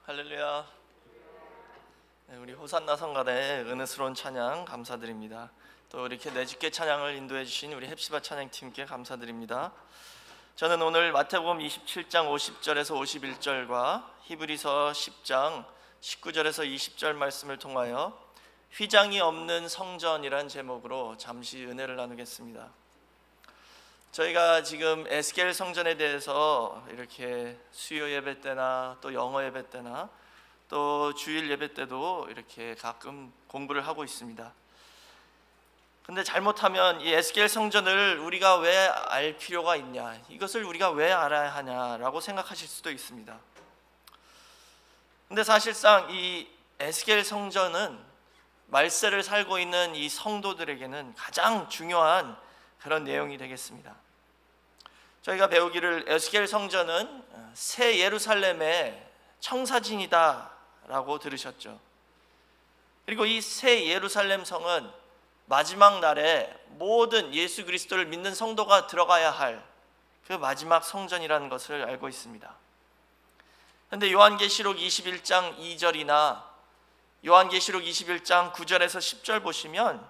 할렐루야. 네, 우리 호산나 성가대의 은혜스러운 찬양 감사드립니다. 또 이렇게 내집게 찬양을 인도해 주신 우리 헵시바 찬양팀께 감사드립니다. 저는 오늘 마태복음 27장 50절에서 51절과 히브리서 10장 19절에서 20절 말씀을 통하여 휘장이 없는 성전이란 제목으로 잠시 은혜를 나누겠습니다. 저희가 지금 에스겔 성전에 대해서 이렇게 수요 예배 때나 또 영어 예배 때나 또 주일 예배 때도 이렇게 가끔 공부를 하고 있습니다. 근데 잘못하면 이 에스겔 성전을 우리가 왜 알 필요가 있냐, 이것을 우리가 왜 알아야 하냐라고 생각하실 수도 있습니다. 근데 사실상 이 에스겔 성전은 말세를 살고 있는 이 성도들에게는 가장 중요한 그런 내용이 되겠습니다. 저희가 배우기를 에스겔 성전은 새 예루살렘의 청사진이다 라고 들으셨죠. 그리고 이 새 예루살렘 성은 마지막 날에 모든 예수 그리스도를 믿는 성도가 들어가야 할 그 마지막 성전이라는 것을 알고 있습니다. 그런데 요한계시록 21장 2절이나 요한계시록 21장 9절에서 10절 보시면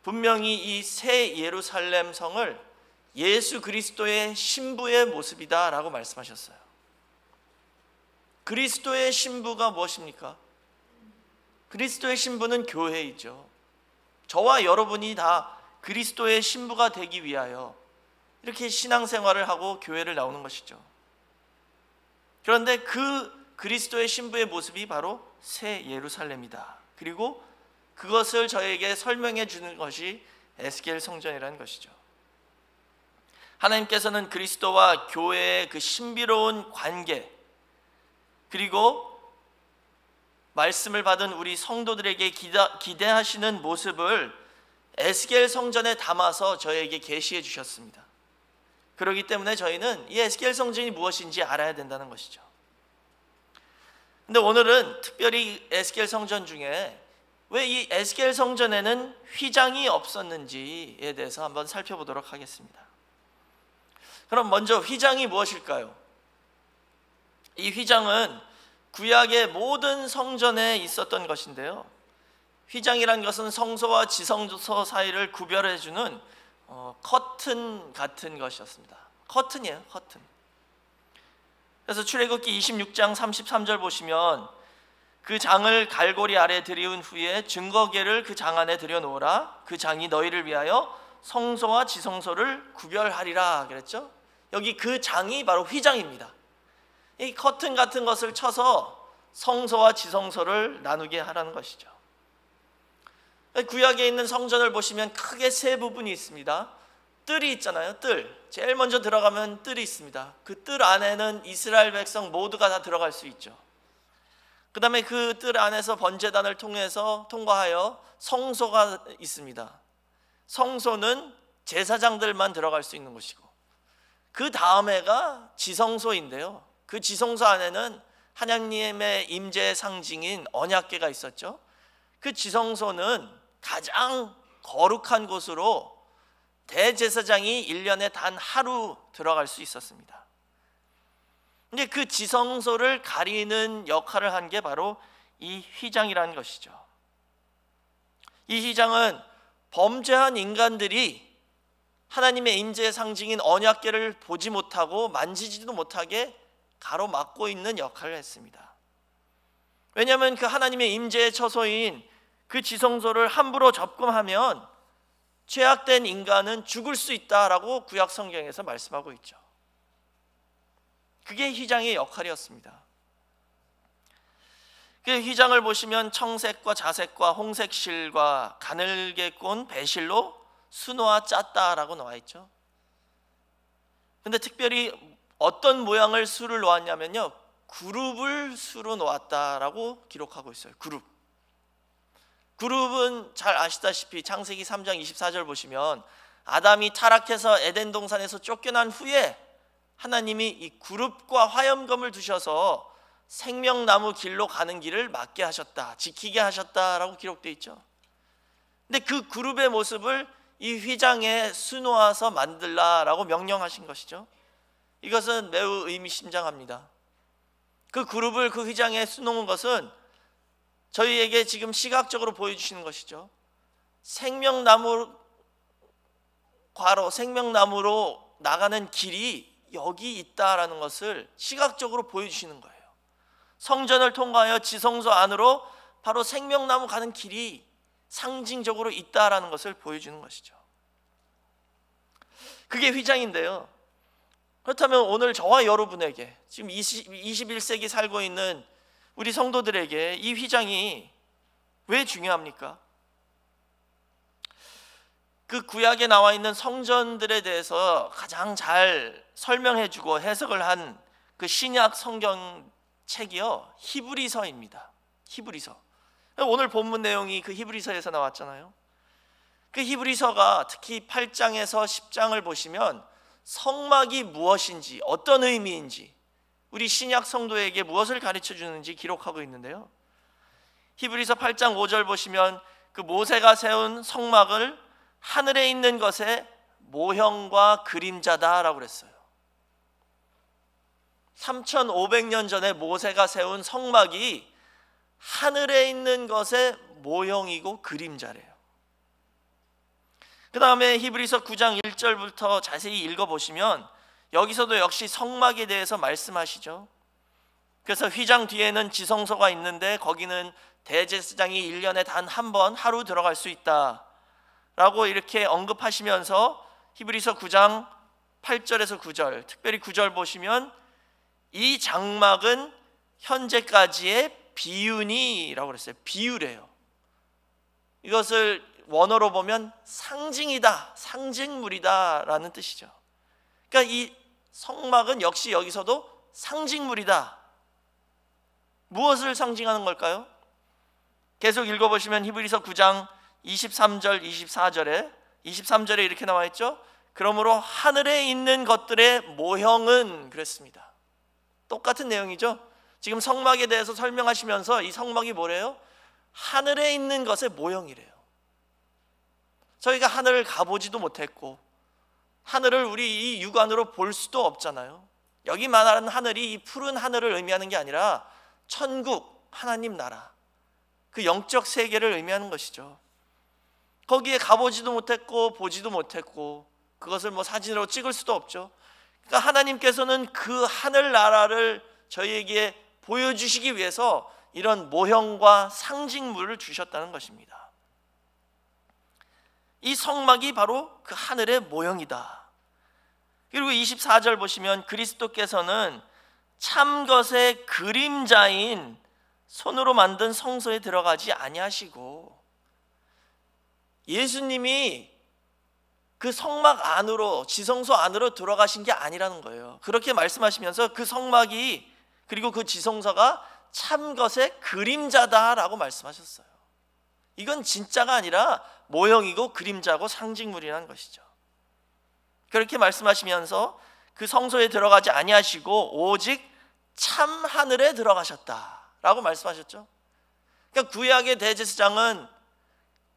분명히 이 새 예루살렘 성을 예수 그리스도의 신부의 모습이다 라고 말씀하셨어요. 그리스도의 신부가 무엇입니까? 그리스도의 신부는 교회이죠. 저와 여러분이 다 그리스도의 신부가 되기 위하여 이렇게 신앙생활을 하고 교회를 나오는 것이죠. 그런데 그 그리스도의 신부의 모습이 바로 새 예루살렘이다. 그리고 그것을 저에게 설명해 주는 것이 에스겔 성전이라는 것이죠. 하나님께서는 그리스도와 교회의 그 신비로운 관계, 그리고 말씀을 받은 우리 성도들에게 기대하시는 모습을 에스겔 성전에 담아서 저에게 계시해 주셨습니다. 그렇기 때문에 저희는 이 에스겔 성전이 무엇인지 알아야 된다는 것이죠. 근데 오늘은 특별히 에스겔 성전 중에 왜 이 에스겔 성전에는 휘장이 없었는지에 대해서 한번 살펴보도록 하겠습니다. 그럼 먼저 휘장이 무엇일까요? 이 휘장은 구약의 모든 성전에 있었던 것인데요, 휘장이란 것은 성소와 지성소 사이를 구별해주는 커튼 같은 것이었습니다. 커튼이에요, 커튼. 그래서 출애굽기 26장 33절 보시면 그 장을 갈고리 아래 들이운 후에 증거궤를 그 장 안에 들여놓으라. 그 장이 너희를 위하여 성소와 지성소를 구별하리라 그랬죠. 여기 그 장이 바로 휘장입니다. 이 커튼 같은 것을 쳐서 성소와 지성소를 나누게 하라는 것이죠. 구약에 있는 성전을 보시면 크게 세 부분이 있습니다. 뜰이 있잖아요. 뜰. 제일 먼저 들어가면 뜰이 있습니다. 그 뜰 안에는 이스라엘 백성 모두가 다 들어갈 수 있죠. 그 다음에 그 뜰 안에서 번제단을 통과하여 성소가 있습니다. 성소는 제사장들만 들어갈 수 있는 곳이고, 그 다음에가 지성소인데요, 그 지성소 안에는 하나님의 임재의 상징인 언약궤가 있었죠. 그 지성소는 가장 거룩한 곳으로 대제사장이 1년에 단 하루 들어갈 수 있었습니다. 근데 그 지성소를 가리는 역할을 한 게 바로 이 휘장이라는 것이죠. 이 휘장은 범죄한 인간들이 하나님의 임재의 상징인 언약궤를 보지 못하고 만지지도 못하게 가로막고 있는 역할을 했습니다. 왜냐하면 그 하나님의 임재의 처소인 그 지성소를 함부로 접근하면 죄악된 인간은 죽을 수 있다라고 구약 성경에서 말씀하고 있죠. 그게 휘장의 역할이었습니다. 그 휘장을 보시면 청색과 자색과 홍색 실과 가늘게 꼰 배실로 수놓아 짰다라고 나와 있죠. 근데 특별히 어떤 모양을 수를 놓았냐면요, 그룹을 수로 놓았다라고 기록하고 있어요. 그룹은 잘 아시다시피 창세기 3장 24절 보시면 아담이 타락해서 에덴 동산에서 쫓겨난 후에 하나님이 이 그룹과 화염검을 두셔서 생명나무 길로 가는 길을 막게 하셨다, 지키게 하셨다라고 기록되어 있죠. 근데 그 그룹의 모습을 이 휘장에 수놓아서 만들라라고 명령하신 것이죠. 이것은 매우 의미심장합니다. 그 그룹을 그 휘장에 수놓은 것은 저희에게 지금 시각적으로 보여주시는 것이죠. 생명나무 과로, 생명나무로 나가는 길이 여기 있다라는 것을 시각적으로 보여주시는 거예요. 성전을 통과하여 지성소 안으로 바로 생명나무 가는 길이 상징적으로 있다라는 것을 보여주는 것이죠. 그게 휘장인데요. 그렇다면 오늘 저와 여러분에게, 지금 21세기 살고 있는 우리 성도들에게 이 휘장이 왜 중요합니까? 그 구약에 나와 있는 성전들에 대해서 가장 잘 설명해주고 해석을 한 그 신약 성경 책이요, 히브리서입니다. 히브리서. 오늘 본문 내용이 그 히브리서에서 나왔잖아요. 그 히브리서가 특히 8장에서 10장을 보시면 성막이 무엇인지, 어떤 의미인지, 우리 신약 성도에게 무엇을 가르쳐 주는지 기록하고 있는데요. 히브리서 8장 5절 보시면 그 모세가 세운 성막을 하늘에 있는 것의 모형과 그림자다라고 그랬어요. 3500년 전에 모세가 세운 성막이 하늘에 있는 것의 모형이고 그림자래요. 그 다음에 히브리서 9장 1절부터 자세히 읽어보시면 여기서도 역시 성막에 대해서 말씀하시죠. 그래서 휘장 뒤에는 지성소가 있는데 거기는 대제사장이 1년에 단 한 번 하루 들어갈 수 있다 라고 이렇게 언급하시면서 히브리서 9장 8절에서 9절, 특별히 9절 보시면 이 장막은 현재까지의 비유니라고 그랬어요. 비유래요. 이것을 원어로 보면 상징이다, 상징물이다 라는 뜻이죠. 그러니까 이 성막은 역시 여기서도 상징물이다. 무엇을 상징하는 걸까요? 계속 읽어보시면 히브리서 9장 23절, 23절에 이렇게 나와 있죠. 그러므로 하늘에 있는 것들의 모형은 그랬습니다. 똑같은 내용이죠. 지금 성막에 대해서 설명하시면서 이 성막이 뭐래요? 하늘에 있는 것의 모형이래요. 저희가 하늘을 가보지도 못했고 하늘을 우리 이 육안으로 볼 수도 없잖아요. 여기 말하는 하늘이 이 푸른 하늘을 의미하는 게 아니라 천국, 하나님 나라, 그 영적 세계를 의미하는 것이죠. 거기에 가보지도 못했고 보지도 못했고 그것을 뭐 사진으로 찍을 수도 없죠. 그러니까 하나님께서는 그 하늘나라를 저희에게 보여주시기 위해서 이런 모형과 상징물을 주셨다는 것입니다. 이 성막이 바로 그 하늘의 모형이다. 그리고 24절 보시면 그리스도께서는 참 것의 그림자인 손으로 만든 성소에 들어가지 아니하시고, 예수님이 그 성막 안으로, 지성소 안으로 들어가신 게 아니라는 거예요. 그렇게 말씀하시면서 그 성막이, 그리고 그 지성소가 참 것의 그림자다라고 말씀하셨어요. 이건 진짜가 아니라 모형이고 그림자고 상징물이라는 것이죠. 그렇게 말씀하시면서 그 성소에 들어가지 아니하시고 오직 참 하늘에 들어가셨다라고 말씀하셨죠. 그러니까 구약의 대제사장은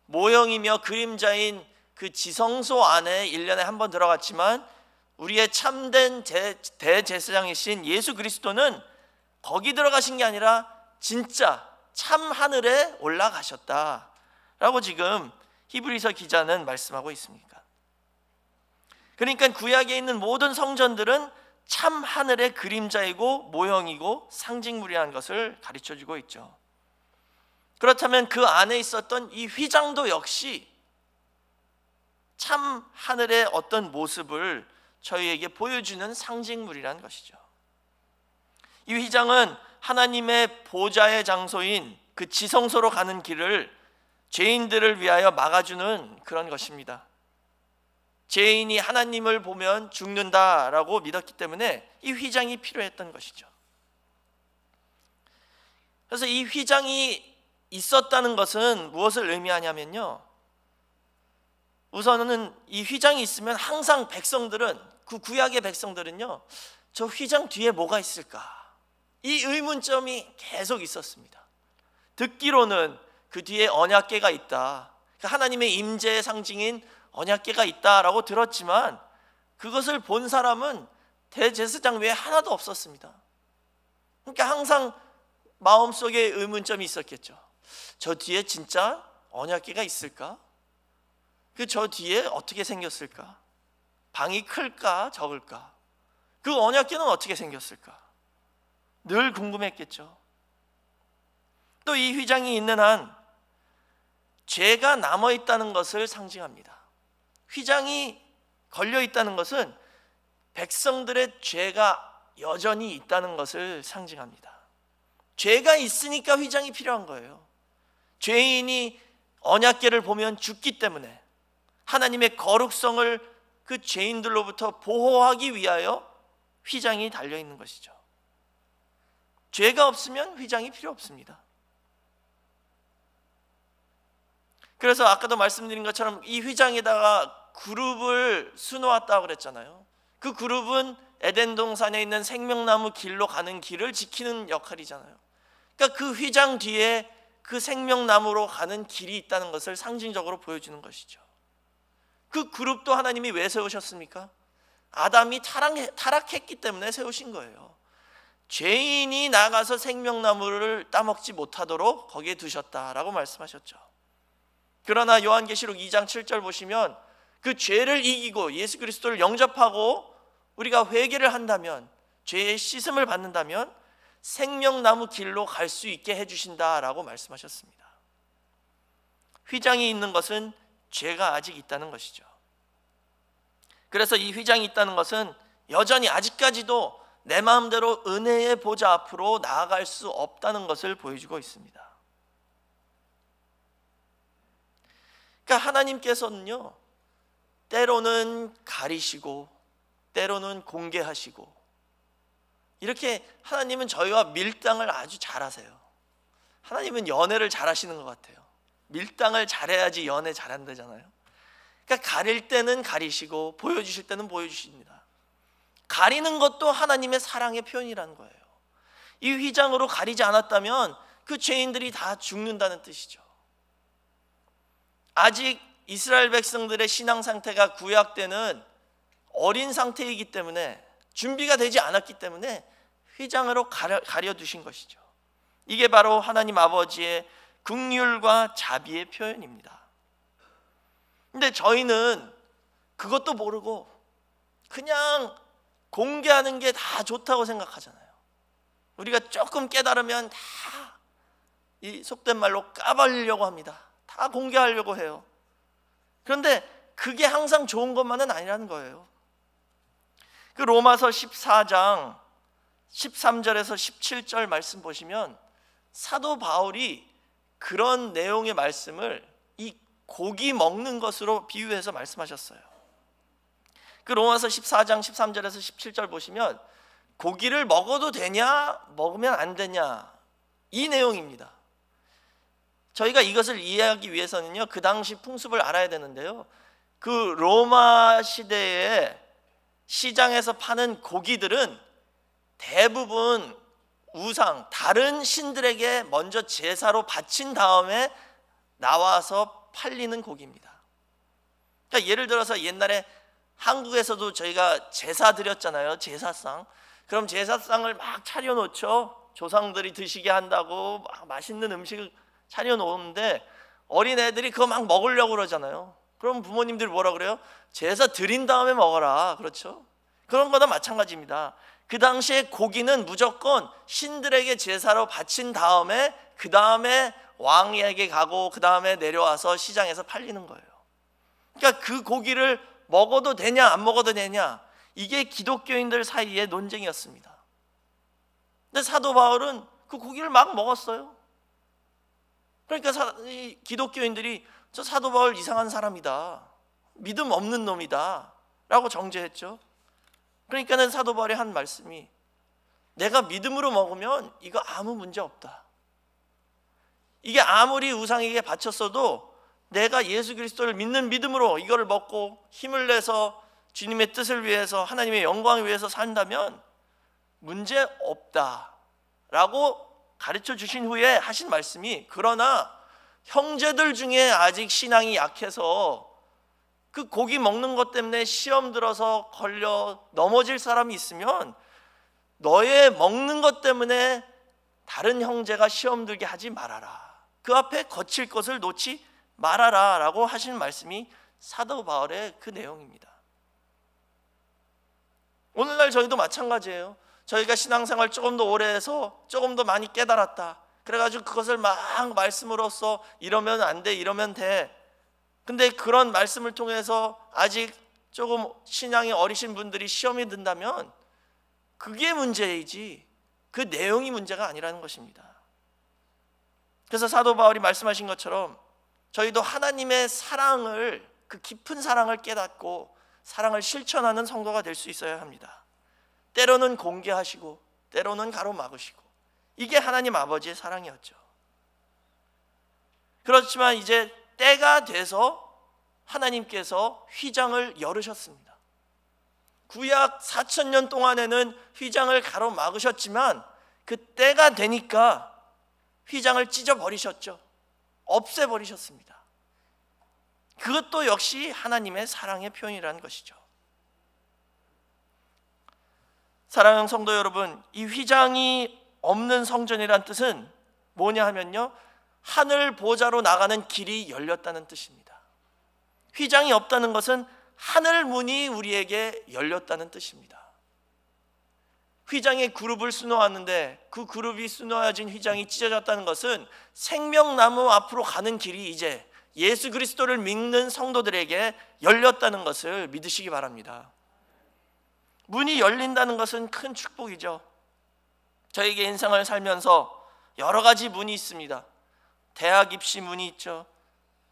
모형이며 그림자인 그 지성소 안에 1년에 한 번 들어갔지만 우리의 참된 대제사장이신 예수 그리스도는 거기 들어가신 게 아니라 진짜 참 하늘에 올라가셨다라고 지금 히브리서 기자는 말씀하고 있습니다. 그러니까 구약에 있는 모든 성전들은 참 하늘의 그림자이고 모형이고 상징물이라는 것을 가르쳐주고 있죠. 그렇다면 그 안에 있었던 이 휘장도 역시 참 하늘의 어떤 모습을 저희에게 보여주는 상징물이라는 것이죠. 이 휘장은 하나님의 보좌의 장소인 그 지성소로 가는 길을 죄인들을 위하여 막아주는 그런 것입니다. 죄인이 하나님을 보면 죽는다라고 믿었기 때문에 이 휘장이 필요했던 것이죠. 그래서 이 휘장이 있었다는 것은 무엇을 의미하냐면요, 우선은 이 휘장이 있으면 항상 백성들은, 그 구약의 백성들은요, 저 휘장 뒤에 뭐가 있을까? 이 의문점이 계속 있었습니다. 듣기로는 그 뒤에 언약궤가 있다, 하나님의 임재의 상징인 언약궤가 있다라고 들었지만 그것을 본 사람은 대제사장 외에 하나도 없었습니다. 그러니까 항상 마음속에 의문점이 있었겠죠. 저 뒤에 진짜 언약궤가 있을까? 저 뒤에 어떻게 생겼을까? 방이 클까 적을까? 그 언약궤는 어떻게 생겼을까? 늘 궁금했겠죠. 또 이 휘장이 있는 한 죄가 남아있다는 것을 상징합니다. 휘장이 걸려있다는 것은 백성들의 죄가 여전히 있다는 것을 상징합니다. 죄가 있으니까 휘장이 필요한 거예요. 죄인이 언약궤를 보면 죽기 때문에 하나님의 거룩성을 그 죄인들로부터 보호하기 위하여 휘장이 달려있는 것이죠. 죄가 없으면 휘장이 필요 없습니다. 그래서 아까도 말씀드린 것처럼 이 휘장에다가 그룹을 수놓았다고 그랬잖아요. 그 그룹은 에덴 동산에 있는 생명나무 길로 가는 길을 지키는 역할이잖아요. 그러니까 그 휘장 뒤에 그 생명나무로 가는 길이 있다는 것을 상징적으로 보여주는 것이죠. 그 그룹도 하나님이 왜 세우셨습니까? 아담이 타락했기 때문에 세우신 거예요. 죄인이 나가서 생명나무를 따먹지 못하도록 거기에 두셨다라고 말씀하셨죠. 그러나 요한계시록 2장 7절 보시면 그 죄를 이기고 예수 그리스도를 영접하고 우리가 회개를 한다면, 죄의 씻음을 받는다면 생명나무 길로 갈 수 있게 해주신다라고 말씀하셨습니다. 휘장이 있는 것은 죄가 아직 있다는 것이죠. 그래서 이 휘장이 있다는 것은 여전히 아직까지도 내 마음대로 은혜의 보좌 앞으로 나아갈 수 없다는 것을 보여주고 있습니다. 그러니까 하나님께서는요, 때로는 가리시고 때로는 공개하시고, 이렇게 하나님은 저희와 밀당을 아주 잘하세요. 하나님은 연애를 잘하시는 것 같아요. 밀당을 잘해야지 연애 잘한다잖아요. 그러니까 가릴 때는 가리시고 보여주실 때는 보여주십니다. 가리는 것도 하나님의 사랑의 표현이라는 거예요. 이 휘장으로 가리지 않았다면 그 죄인들이 다 죽는다는 뜻이죠. 아직 이스라엘 백성들의 신앙 상태가 구약 때는 어린 상태이기 때문에, 준비가 되지 않았기 때문에 휘장으로 가려두신 것이죠. 이게 바로 하나님 아버지의 긍휼과 자비의 표현입니다. 근데 저희는 그것도 모르고 그냥 공개하는 게 다 좋다고 생각하잖아요. 우리가 조금 깨달으면 다 이 속된 말로 까발려고 합니다. 다 공개하려고 해요. 그런데 그게 항상 좋은 것만은 아니라는 거예요. 그 로마서 14장 13절에서 17절 말씀 보시면 사도 바울이 그런 내용의 말씀을 이 고기 먹는 것으로 비유해서 말씀하셨어요. 그 로마서 14장 13절에서 17절 보시면 고기를 먹어도 되냐 먹으면 안 되냐, 이 내용입니다. 저희가 이것을 이해하기 위해서는요, 그 당시 풍습을 알아야 되는데요, 그 로마 시대에 시장에서 파는 고기들은 대부분 우상, 다른 신들에게 먼저 제사로 바친 다음에 나와서 팔리는 고기입니다. 그러니까 예를 들어서 옛날에 한국에서도 저희가 제사 드렸잖아요. 제사상. 그럼 제사상을 막 차려놓죠. 조상들이 드시게 한다고 막 맛있는 음식을 차려놓는데 어린애들이 그거 막 먹으려고 그러잖아요. 그럼 부모님들이 뭐라 그래요? 제사 드린 다음에 먹어라. 그렇죠? 그런 거나 마찬가지입니다. 그 당시에 고기는 무조건 신들에게 제사로 바친 다음에 그 다음에 왕에게 가고 그 다음에 내려와서 시장에서 팔리는 거예요. 그러니까 그 고기를 먹어도 되냐 안 먹어도 되냐, 이게 기독교인들 사이의 논쟁이었습니다. 근데 사도 바울은 그 고기를 막 먹었어요. 그러니까 기독교인들이 저 사도 바울 이상한 사람이다, 믿음 없는 놈이다 라고 정죄했죠. 그러니까는 사도 바울이 한 말씀이, 내가 믿음으로 먹으면 이거 아무 문제 없다. 이게 아무리 우상에게 바쳤어도 내가 예수 그리스도를 믿는 믿음으로 이거를 먹고 힘을 내서 주님의 뜻을 위해서, 하나님의 영광을 위해서 산다면 문제 없다 라고 가르쳐 주신 후에 하신 말씀이, 그러나 형제들 중에 아직 신앙이 약해서 그 고기 먹는 것 때문에 시험 들어서 걸려 넘어질 사람이 있으면 너의 먹는 것 때문에 다른 형제가 시험 들게 하지 말아라. 그 앞에 거칠 것을 놓지 말아라 라고 하시는 말씀이 사도 바울의 그 내용입니다. 오늘날 저희도 마찬가지예요. 저희가 신앙생활 조금 더 오래 해서 조금 더 많이 깨달았다. 그래가지고 그것을 막 말씀으로써 이러면 안 돼, 이러면 돼. 근데 그런 말씀을 통해서 아직 조금 신앙이 어리신 분들이 시험이 든다면 그게 문제이지 그 내용이 문제가 아니라는 것입니다. 그래서 사도 바울이 말씀하신 것처럼 저희도 하나님의 사랑을, 그 깊은 사랑을 깨닫고 사랑을 실천하는 성도가 될 수 있어야 합니다. 때로는 공개하시고 때로는 가로막으시고, 이게 하나님 아버지의 사랑이었죠. 그렇지만 이제 때가 돼서 하나님께서 휘장을 열으셨습니다. 구약 4,000년 동안에는 휘장을 가로막으셨지만 그 때가 되니까 휘장을 찢어버리셨죠. 없애버리셨습니다. 그것도 역시 하나님의 사랑의 표현이라는 것이죠. 사랑하는 성도 여러분, 이 휘장이 없는 성전이란 뜻은 뭐냐 하면요, 하늘 보좌로 나가는 길이 열렸다는 뜻입니다. 휘장이 없다는 것은 하늘 문이 우리에게 열렸다는 뜻입니다. 휘장에 그룹을 수놓았는데 그 그룹이 수놓아진 휘장이 찢어졌다는 것은 생명나무 앞으로 가는 길이 이제 예수 그리스도를 믿는 성도들에게 열렸다는 것을 믿으시기 바랍니다. 문이 열린다는 것은 큰 축복이죠. 저에게 인생을 살면서 여러 가지 문이 있습니다. 대학 입시 문이 있죠.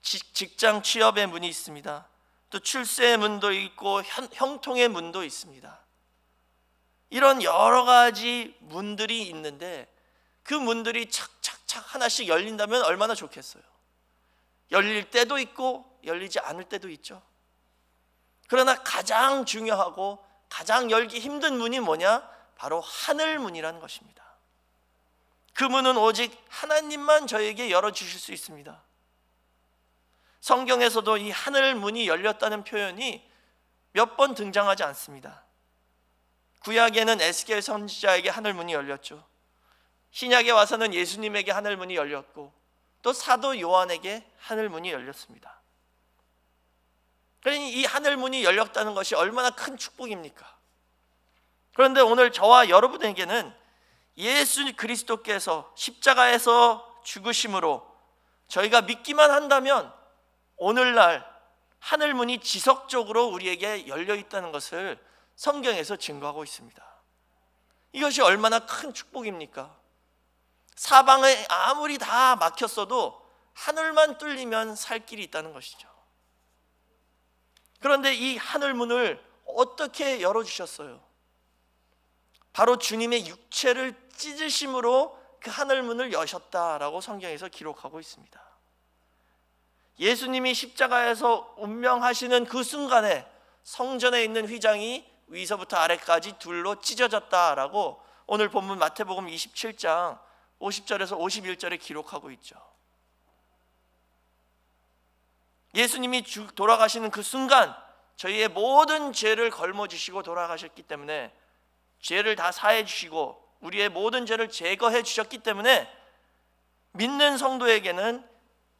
직장 취업의 문이 있습니다. 또 출세의 문도 있고 형통의 문도 있습니다. 이런 여러 가지 문들이 있는데 그 문들이 착착착 하나씩 열린다면 얼마나 좋겠어요. 열릴 때도 있고 열리지 않을 때도 있죠. 그러나 가장 중요하고 가장 열기 힘든 문이 뭐냐? 바로 하늘 문이라는 것입니다. 그 문은 오직 하나님만 저에게 열어주실 수 있습니다. 성경에서도 이 하늘 문이 열렸다는 표현이 몇 번 등장하지 않습니다. 구약에는 에스겔 선지자에게 하늘 문이 열렸죠. 신약에 와서는 예수님에게 하늘 문이 열렸고 또 사도 요한에게 하늘 문이 열렸습니다. 그러니 이 하늘 문이 열렸다는 것이 얼마나 큰 축복입니까? 그런데 오늘 저와 여러분에게는 예수 그리스도께서 십자가에서 죽으심으로 저희가 믿기만 한다면 오늘날 하늘 문이 지속적으로 우리에게 열려 있다는 것을 성경에서 증거하고 있습니다. 이것이 얼마나 큰 축복입니까? 사방에 아무리 다 막혔어도 하늘만 뚫리면 살 길이 있다는 것이죠. 그런데 이 하늘 문을 어떻게 열어주셨어요? 바로 주님의 육체를 찢으심으로 그 하늘 문을 여셨다라고 성경에서 기록하고 있습니다. 예수님이 십자가에서 운명하시는 그 순간에 성전에 있는 휘장이 위서부터 아래까지 둘로 찢어졌다라고 오늘 본문 마태복음 27장 50절에서 51절에 기록하고 있죠. 예수님이 돌아가시는 그 순간 저희의 모든 죄를 걸머주시고 돌아가셨기 때문에 죄를 다 사해 주시고 우리의 모든 죄를 제거해 주셨기 때문에 믿는 성도에게는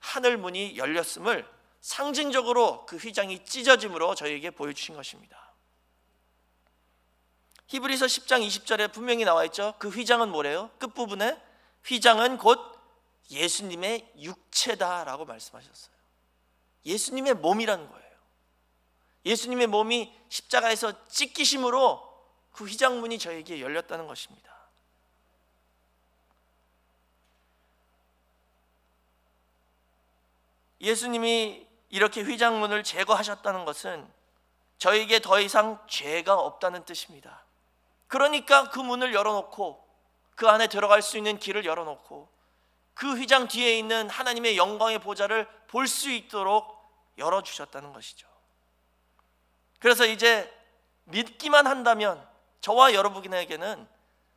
하늘 문이 열렸음을 상징적으로 그 휘장이 찢어짐으로 저희에게 보여주신 것입니다. 히브리서 10장 20절에 분명히 나와 있죠. 그 휘장은 뭐래요? 끝부분에 휘장은 곧 예수님의 육체다라고 말씀하셨어요. 예수님의 몸이라는 거예요. 예수님의 몸이 십자가에서 찢기심으로 그 휘장문이 저에게 열렸다는 것입니다. 예수님이 이렇게 휘장문을 제거하셨다는 것은 저에게 더 이상 죄가 없다는 뜻입니다. 그러니까 그 문을 열어놓고 그 안에 들어갈 수 있는 길을 열어놓고 그 휘장 뒤에 있는 하나님의 영광의 보좌를 볼 수 있도록 열어주셨다는 것이죠. 그래서 이제 믿기만 한다면 저와 여러분에게는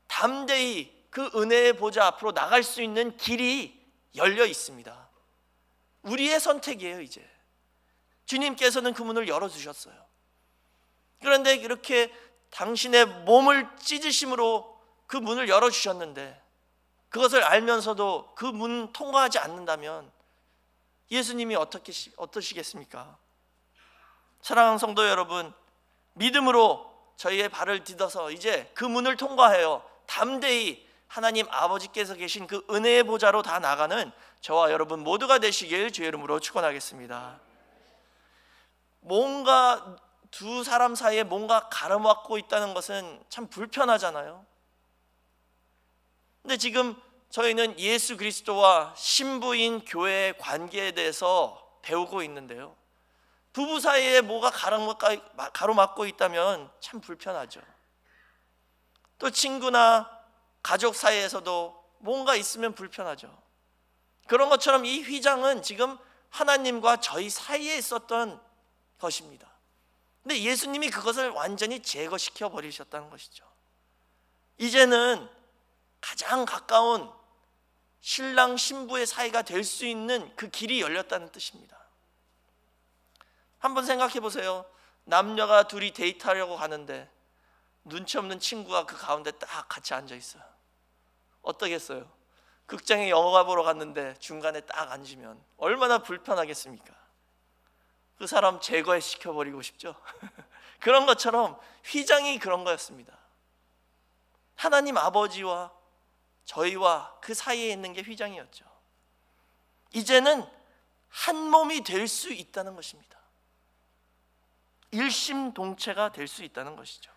담대히 그 은혜의 보좌 앞으로 나갈 수 있는 길이 열려 있습니다. 우리의 선택이에요. 이제 주님께서는 그 문을 열어주셨어요. 그런데 이렇게 당신의 몸을 찢으심으로 그 문을 열어주셨는데 그것을 알면서도 그 문 통과하지 않는다면 예수님이 어떠시겠습니까? 사랑하는 성도 여러분, 믿음으로 저희의 발을 디뎌서 이제 그 문을 통과하여 담대히 하나님 아버지께서 계신 그 은혜의 보좌로 다 나가는 저와 여러분 모두가 되시길 주의 이름으로 축원하겠습니다. 뭔가 두 사람 사이에 뭔가 가로막고 있다는 것은 참 불편하잖아요. 근데 지금 저희는 예수 그리스도와 신부인 교회의 관계에 대해서 배우고 있는데요, 부부 사이에 뭐가 가로막고 있다면 참 불편하죠. 또 친구나 가족 사이에서도 뭔가 있으면 불편하죠. 그런 것처럼 이 휘장은 지금 하나님과 저희 사이에 있었던 것입니다. 근데 예수님이 그것을 완전히 제거시켜 버리셨다는 것이죠. 이제는 가장 가까운 신랑 신부의 사이가 될 수 있는 그 길이 열렸다는 뜻입니다. 한번 생각해 보세요. 남녀가 둘이 데이트하려고 가는데 눈치 없는 친구가 그 가운데 딱 같이 앉아 있어요. 어떠겠어요? 극장에 영화 보러 갔는데 중간에 딱 앉으면 얼마나 불편하겠습니까? 그 사람 제거시켜버리고 싶죠. 그런 것처럼 휘장이 그런 거였습니다. 하나님 아버지와 저희와 그 사이에 있는 게 휘장이었죠. 이제는 한 몸이 될 수 있다는 것입니다. 일심동체가 될 수 있다는 것이죠.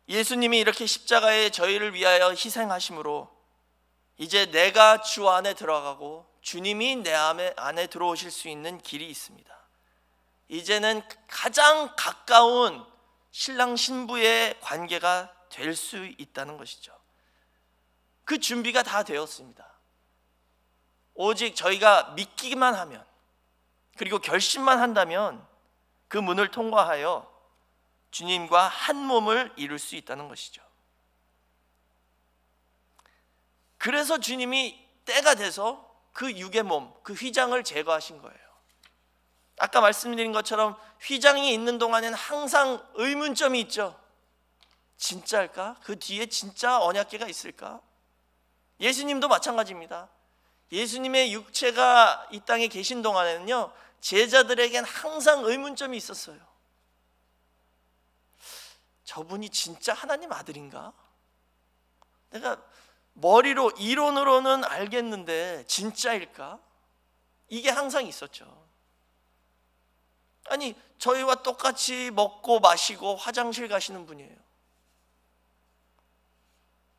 예수님이 이렇게 십자가에 저희를 위하여 희생하심으로 이제 내가 주 안에 들어가고 주님이 내 안에 들어오실 수 있는 길이 있습니다. 이제는 가장 가까운 신랑 신부의 관계가 될 수 있다는 것이죠. 그 준비가 다 되었습니다. 오직 저희가 믿기만 하면, 그리고 결심만 한다면 그 문을 통과하여 주님과 한 몸을 이룰 수 있다는 것이죠. 그래서 주님이 때가 돼서 그 육의 몸, 그 휘장을 제거하신 거예요. 아까 말씀드린 것처럼 휘장이 있는 동안에는 항상 의문점이 있죠. 진짜일까? 그 뒤에 진짜 언약궤가 있을까? 예수님도 마찬가지입니다. 예수님의 육체가 이 땅에 계신 동안에는요, 제자들에겐 항상 의문점이 있었어요. 저분이 진짜 하나님 아들인가? 내가 머리로 이론으로는 알겠는데 진짜일까? 이게 항상 있었죠. 아니, 저희와 똑같이 먹고 마시고 화장실 가시는 분이에요.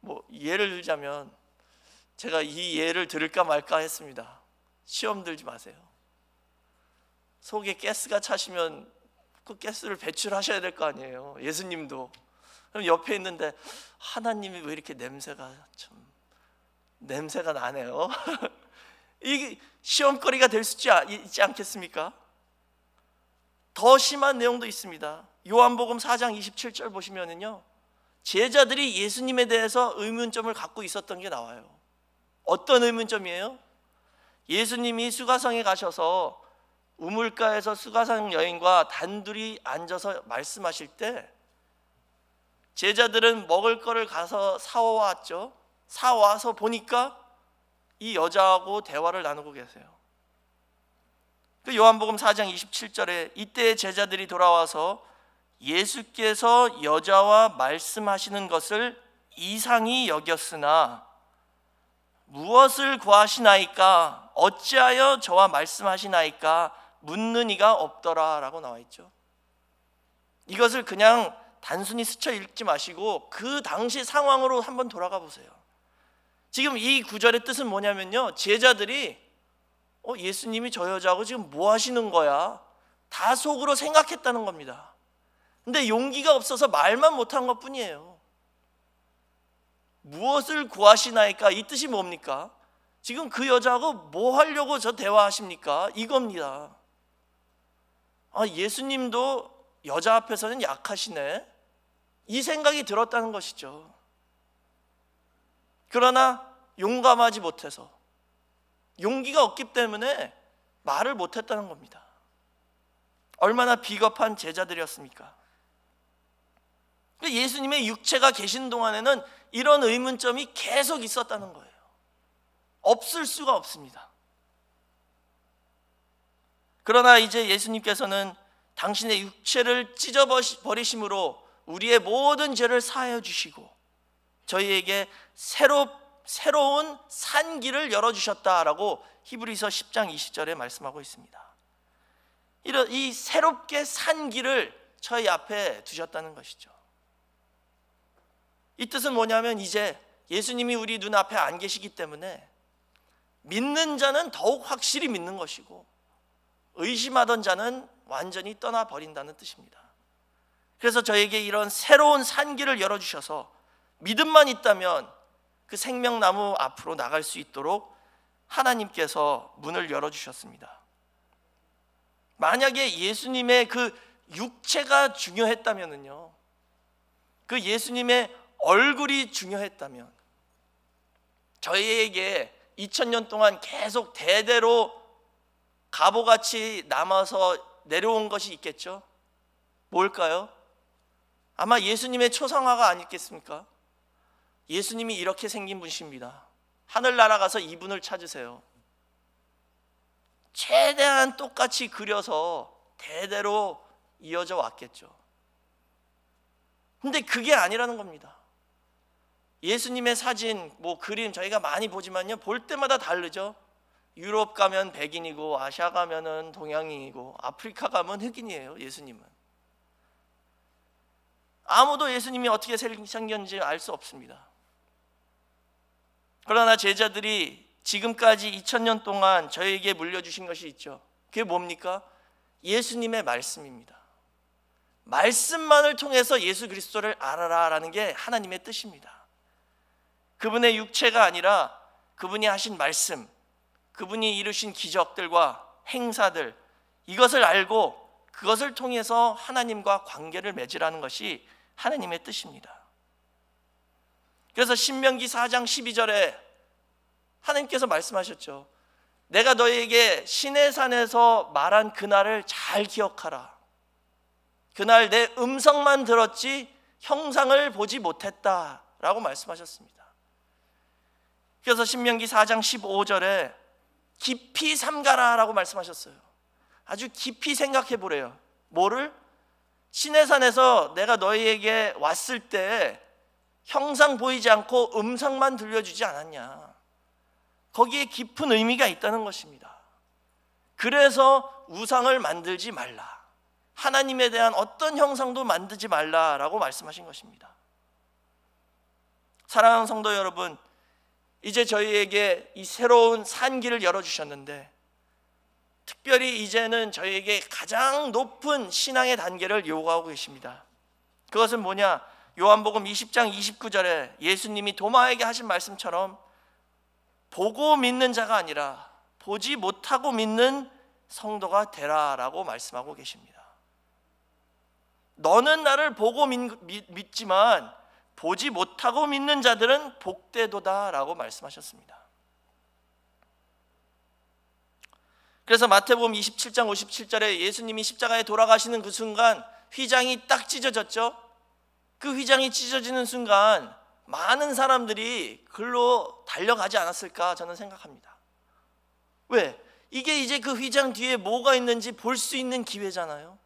뭐 예를 들자면, 제가 이 예를 들을까 말까 했습니다. 시험 들지 마세요. 속에 가스가 차시면 그 가스를 배출하셔야 될 거 아니에요. 예수님도. 그럼 옆에 있는데 하나님이 왜 이렇게 냄새가 나네요. 이게 시험거리가 될 수 있지 않겠습니까? 더 심한 내용도 있습니다. 요한복음 4장 27절 보시면은요, 제자들이 예수님에 대해서 의문점을 갖고 있었던 게 나와요. 어떤 의문점이에요? 예수님이 수가성에 가셔서 우물가에서 수가성 여인과 단둘이 앉아서 말씀하실 때 제자들은 먹을 거를 가서 사와왔죠. 사와서 보니까 이 여자하고 대화를 나누고 계세요. 그 요한복음 4장 27절에 이때 제자들이 돌아와서 예수께서 여자와 말씀하시는 것을 이상히 여겼으나 무엇을 구하시나이까? 어찌하여 저와 말씀하시나이까? 묻는 이가 없더라 라고 나와 있죠. 이것을 그냥 단순히 스쳐 읽지 마시고 그 당시 상황으로 한번 돌아가 보세요. 지금 이 구절의 뜻은 뭐냐면요, 제자들이 예수님이 저 여자하고 지금 뭐 하시는 거야? 다 속으로 생각했다는 겁니다. 근데 용기가 없어서 말만 못한 것 뿐이에요. 무엇을 구하시나이까? 이 뜻이 뭡니까? 지금 그 여자하고 뭐 하려고 저 대화하십니까? 이겁니다. 예수님도 여자 앞에서는 약하시네, 이 생각이 들었다는 것이죠. 그러나 용감하지 못해서, 용기가 없기 때문에 말을 못했다는 겁니다. 얼마나 비겁한 제자들이었습니까? 예수님의 육체가 계신 동안에는 이런 의문점이 계속 있었다는 거예요. 없을 수가 없습니다. 그러나 이제 예수님께서는 당신의 육체를 찢어버리심으로 우리의 모든 죄를 사하여 주시고 저희에게 새로운 산 길을 열어주셨다라고 히브리서 10장 20절에 말씀하고 있습니다. 이 새롭게 산 길을 저희 앞에 두셨다는 것이죠. 이 뜻은 뭐냐면 이제 예수님이 우리 눈앞에 안 계시기 때문에 믿는 자는 더욱 확실히 믿는 것이고 의심하던 자는 완전히 떠나버린다는 뜻입니다. 그래서 저에게 이런 새로운 산길을 열어주셔서 믿음만 있다면 그 생명나무 앞으로 나갈 수 있도록 하나님께서 문을 열어주셨습니다. 만약에 예수님의 그 육체가 중요했다면요, 그 예수님의 얼굴이 중요했다면 저희에게 2000년 동안 계속 대대로 가보같이 남아서 내려온 것이 있겠죠. 뭘까요? 아마 예수님의 초상화가 아니겠습니까? 예수님이 이렇게 생긴 분이십니다. 하늘나라 가서 이분을 찾으세요. 최대한 똑같이 그려서 대대로 이어져 왔겠죠. 근데 그게 아니라는 겁니다. 예수님의 사진, 그림 저희가 많이 보지만요, 볼 때마다 다르죠. 유럽 가면 백인이고 아시아 가면은 동양인이고 아프리카 가면 흑인이에요. 예수님은 아무도 예수님이 어떻게 생겼는지 알 수 없습니다. 그러나 제자들이 지금까지 2000년 동안 저에게 물려주신 것이 있죠. 그게 뭡니까? 예수님의 말씀입니다. 말씀만을 통해서 예수 그리스도를 알아라라는 게 하나님의 뜻입니다. 그분의 육체가 아니라 그분이 하신 말씀, 그분이 이루신 기적들과 행사들, 이것을 알고 그것을 통해서 하나님과 관계를 맺으라는 것이 하나님의 뜻입니다. 그래서 신명기 4장 12절에 하나님께서 말씀하셨죠. 내가 너희에게 시내산에서 말한 그날을 잘 기억하라. 그날 내 음성만 들었지 형상을 보지 못했다 라고 말씀하셨습니다. 그래서 신명기 4장 15절에 깊이 삼가라 라고 말씀하셨어요. 아주 깊이 생각해 보래요. 뭐를? 시내산에서 내가 너희에게 왔을 때 형상 보이지 않고 음성만 들려주지 않았냐. 거기에 깊은 의미가 있다는 것입니다. 그래서 우상을 만들지 말라, 하나님에 대한 어떤 형상도 만들지 말라라고 말씀하신 것입니다. 사랑하는 성도 여러분, 이제 저희에게 이 새로운 산길을 열어주셨는데 특별히 이제는 저희에게 가장 높은 신앙의 단계를 요구하고 계십니다. 그것은 뭐냐? 요한복음 20장 29절에 예수님이 도마에게 하신 말씀처럼 보고 믿는 자가 아니라 보지 못하고 믿는 성도가 되라라고 말씀하고 계십니다. 너는 나를 보고 믿지만 보지 못하고 믿는 자들은 복되도다라고 말씀하셨습니다. 그래서 마태복음 27장 57절에 예수님이 십자가에 돌아가시는 그 순간 휘장이 딱 찢어졌죠. 그 휘장이 찢어지는 순간 많은 사람들이 글로 달려가지 않았을까 저는 생각합니다. 왜? 이게 이제 그 휘장 뒤에 뭐가 있는지 볼 수 있는 기회잖아요.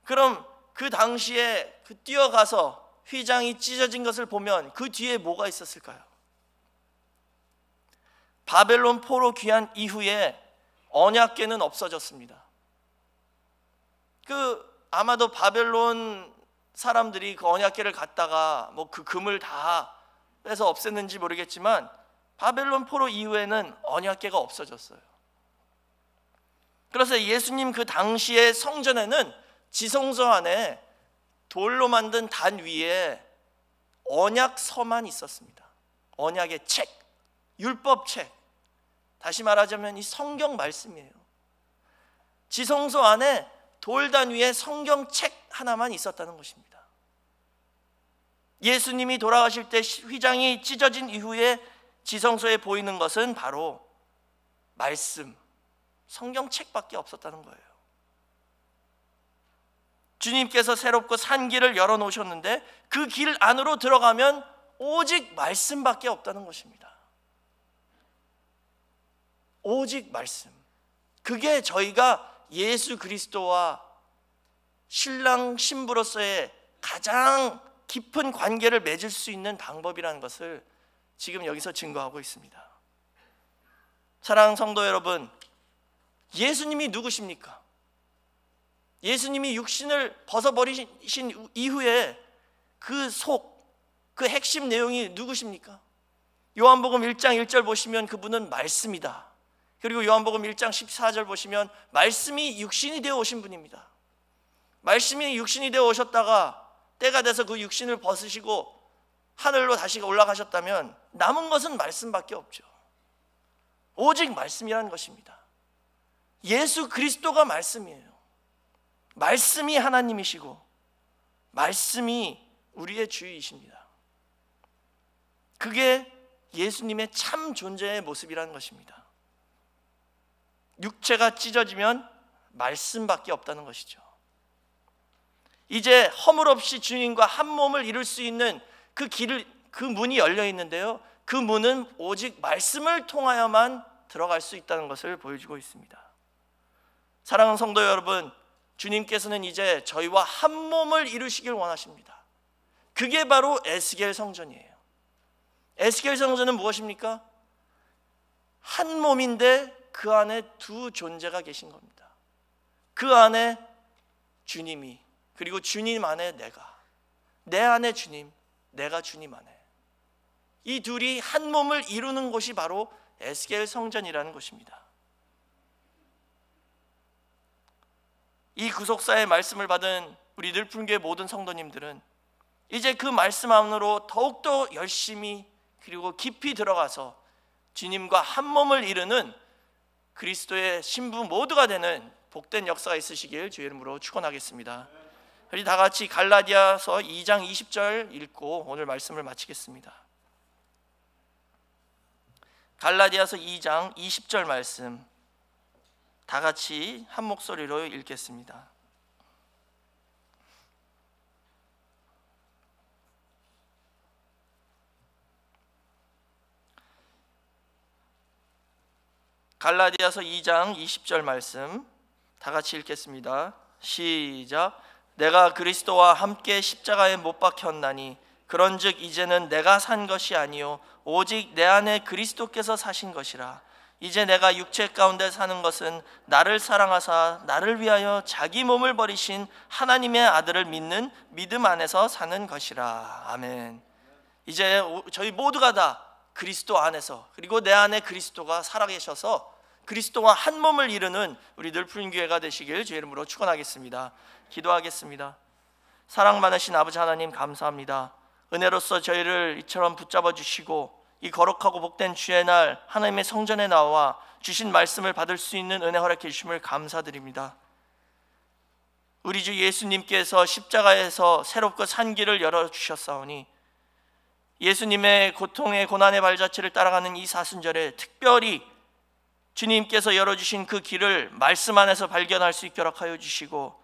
그럼 그 당시에 뛰어가서 휘장이 찢어진 것을 보면 그 뒤에 뭐가 있었을까요? 바벨론 포로 귀환 이후에 언약궤는 없어졌습니다. 아마도 바벨론 사람들이 그 언약궤를 갖다가 그 금을 다 빼서 없앴는지 모르겠지만 바벨론 포로 이후에는 언약궤가 없어졌어요. 그래서 예수님 그 당시의 성전에는 지성소 안에 돌로 만든 단 위에 언약서만 있었습니다. 언약의 책, 율법책, 다시 말하자면 이 성경 말씀이에요. 지성소 안에 돌단 위에 성경책 하나만 있었다는 것입니다. 예수님이 돌아가실 때 휘장이 찢어진 이후에 지성소에 보이는 것은 바로 말씀, 성경책밖에 없었다는 거예요. 주님께서 새롭고 산 길을 열어놓으셨는데 그 길 안으로 들어가면 오직 말씀밖에 없다는 것입니다. 오직 말씀. 그게 저희가 예수 그리스도와 신랑 신부로서의 가장 깊은 관계를 맺을 수 있는 방법이라는 것을 지금 여기서 증거하고 있습니다. 사랑하는 성도 여러분, 예수님이 누구십니까? 예수님이 육신을 벗어버리신 이후에 그 핵심 내용이 누구십니까? 요한복음 1장 1절 보시면 그분은 말씀이다. 그리고 요한복음 1장 14절 보시면 말씀이 육신이 되어 오신 분입니다. 말씀이 육신이 되어 오셨다가 때가 돼서 그 육신을 벗으시고 하늘로 다시 올라가셨다면 남은 것은 말씀밖에 없죠. 오직 말씀이라는 것입니다. 예수 그리스도가 말씀이에요. 말씀이 하나님이시고 말씀이 우리의 주이십니다. 그게 예수님의 참 존재의 모습이라는 것입니다. 육체가 찢어지면 말씀밖에 없다는 것이죠. 이제 허물 없이 주님과 한 몸을 이룰 수 있는 그 문이 열려 있는데요, 그 문은 오직 말씀을 통하여만 들어갈 수 있다는 것을 보여주고 있습니다. 사랑하는 성도 여러분, 주님께서는 이제 저희와 한 몸을 이루시길 원하십니다. 그게 바로 에스겔 성전이에요. 에스겔 성전은 무엇입니까? 한 몸인데 그 안에 두 존재가 계신 겁니다. 그 안에 주님이, 그리고 주님 안에 내가, 내 안에 주님, 내가 주님 안에, 이 둘이 한 몸을 이루는 곳이 바로 에스겔 성전이라는 것입니다. 이 구속사의 말씀을 받은 우리 늘품교회 모든 성도님들은 이제 그 말씀 안으로 더욱더 열심히 그리고 깊이 들어가서 주님과 한 몸을 이루는 그리스도의 신부 모두가 되는 복된 역사가 있으시길 주의 이름으로 축원하겠습니다. 우리 다 같이 갈라디아서 2장 20절 읽고 오늘 말씀을 마치겠습니다. 갈라디아서 2장 20절 말씀 다 같이 한 목소리로 읽겠습니다. 갈라디아서 2장 20절 말씀 다 같이 읽겠습니다. 시작. 내가 그리스도와 함께 십자가에 못 박혔나니 그런즉 이제는 내가 산 것이 아니요 오직 내 안에 그리스도께서 사신 것이라. 이제 내가 육체 가운데 사는 것은 나를 사랑하사 나를 위하여 자기 몸을 버리신 하나님의 아들을 믿는 믿음 안에서 사는 것이라. 아멘. 이제 저희 모두가 다 그리스도 안에서, 그리고 내 안에 그리스도가 살아계셔서 그리스도와 한 몸을 이루는 우리 늘푸른 교회가 되시길 주의 이름으로 축원하겠습니다. 기도하겠습니다. 사랑 많으신 아버지 하나님, 감사합니다. 은혜로서 저희를 이처럼 붙잡아 주시고 이 거룩하고 복된 주의 날 하나님의 성전에 나와 주신 말씀을 받을 수 있는 은혜 허락해 주심을 감사드립니다. 우리 주 예수님께서 십자가에서 새롭고 산 길을 열어주셨사오니 예수님의 고통의 고난의 발자취를 따라가는 이 사순절에 특별히 주님께서 열어주신 그 길을 말씀 안에서 발견할 수 있게 허락하여 주시고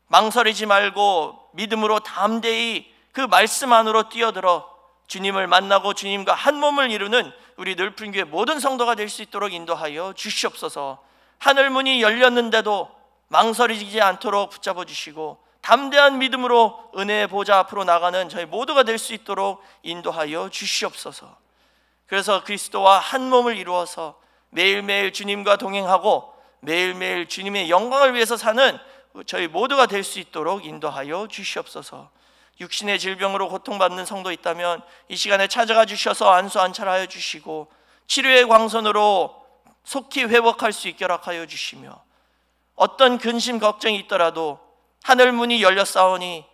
망설이지 말고 믿음으로 담대히 그 말씀 안으로 뛰어들어 주님을 만나고 주님과 한 몸을 이루는 우리 늘푸른 교회 모든 성도가 될 수 있도록 인도하여 주시옵소서. 하늘 문이 열렸는데도 망설이지 않도록 붙잡아 주시고 담대한 믿음으로 은혜의 보좌 앞으로 나가는 저희 모두가 될 수 있도록 인도하여 주시옵소서. 그래서 그리스도와 한 몸을 이루어서 매일매일 주님과 동행하고 매일매일 주님의 영광을 위해서 사는 저희 모두가 될 수 있도록 인도하여 주시옵소서. 육신의 질병으로 고통받는 성도 있다면 이 시간에 찾아가 주셔서 안수 안찰하여 주시고 치료의 광선으로 속히 회복할 수 있게 허락하여 주시며 어떤 근심 걱정이 있더라도 하늘 문이 열렸사오니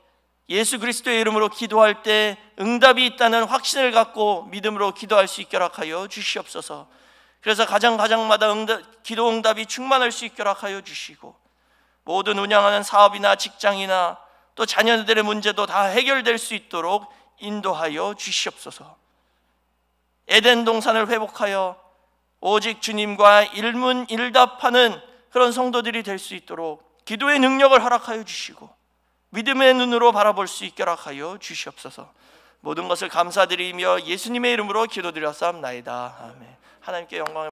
예수 그리스도의 이름으로 기도할 때 응답이 있다는 확신을 갖고 믿음으로 기도할 수 있게 허락하여 주시옵소서. 그래서 가정마다 기도 응답이 충만할 수 있게 허락하여 주시고 모든 운영하는 사업이나 직장이나 또 자녀들의 문제도 다 해결될 수 있도록 인도하여 주시옵소서. 에덴 동산을 회복하여 오직 주님과 일문일답하는 그런 성도들이 될 수 있도록 기도의 능력을 허락하여 주시고 믿음의 눈으로 바라볼 수 있게 하여 주시옵소서. 모든 것을 감사드리며 예수님의 이름으로 기도드렸사옵나이다. 아멘. 하나님께 영광을